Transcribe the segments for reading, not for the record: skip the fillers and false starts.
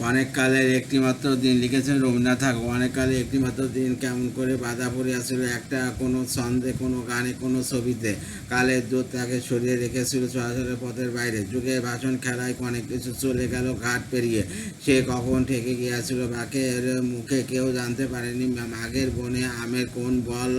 অনেক কালের একটিমাত্র দিন লিখেছেন রবীন্দ্রনাথ ঠাকুর। অনেক কালে একটিমাত্র দিন কেমন করে বাধা পড়িয়াছিল একটা কোনো ছন্দে, কোনো গানে, কোনো ছবিতে। কালের দূত তাকে সরিয়ে রেখেছিল চলাচলের পথের বাইরে। যুগে ভাষণ খেলায় অনেক কিছু চলে গেল ঘাট পেরিয়ে। সে কখন ঠেকে গিয়েছিল বাঁকের মুখে কেউ জানতে পারেনি। মাঘের বনে আমের কোন বল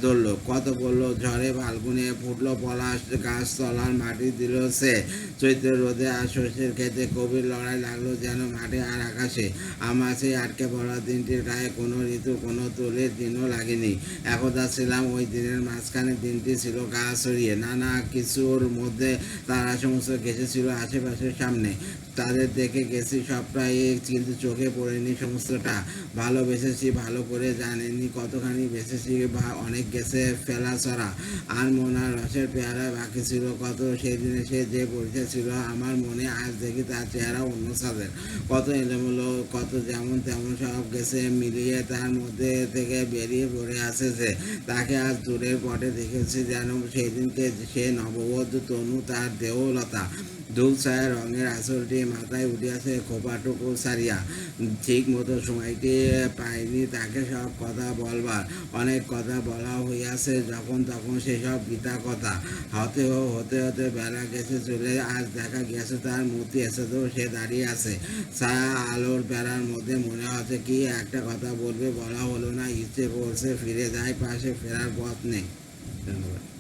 ধরল, কত বলল ঝড়ে ফাল্গুনে ফুটলো পলাশ গাছ তলার মাটি দিল সে। চৈত্রের রোদে আর শস্যের ক্ষেতে কবির লড়াই লাগলো যেন মাঠে আর আকাশে। আমার সেই আটকে পড়া দিনটির গায়ে কোনো ঋতু, কোনো তুলির দিনও লাগেনি। একদা ছিলাম ওই দিনের মাঝখানে, দিনটি ছিল গা ছড়িয়ে। নানা কিছুর মধ্যে তারা সমস্ত ঘেঁষেছিল আশেপাশের সামনে। তাদের দেখে গেছি সবটাই, কিন্তু চোখে পড়েনি সমস্তটা। ভালোবেসেছি, ভালো করে জানেনি কতখানি বেঁচেছি, বা অনেক গেছে ফেলা ছড়া। আর মনার রসের পেয়ারা বাকি ছিল কত। সেই দিনে সে যে পরিচয় ছিল আমার মনে, আজ দেখি তার চেহারা অন্য সাদের। কত এলোমেলো, কত যেমন তেমন, সব গেছে মিলিয়ে তার মধ্যে থেকে বেরিয়ে পড়ে আসে। তাকে আজ দূরের পটে দেখেছি যেন সেই দিনকে সে নববধূ তনু, তার দেহলতা। ধূপ ছায়া রঙের আঁচলটি মাথায় উঠিয়াছে খোপাটুকু সারিয়া। ঠিক মতো সময়টি পাইনি তাকে সব কথা বলবার। অনেক কথা বলা হইয়াছে যখন তখন, সেসব বৃথা কথা। হতে হতে বেলা গেছে চলে। আজ দেখা গেছে তার মূর্তি এসেও সে দাঁড়িয়ে আছে ছায়া আলোর বেড়ার মধ্যে। মনে হচ্ছে কি একটা কথা বলবে, বলা হলো না, ইচ্ছে করছে ফিরে যায় পাশে, ফেরার পথ নেই। ধন্যবাদ।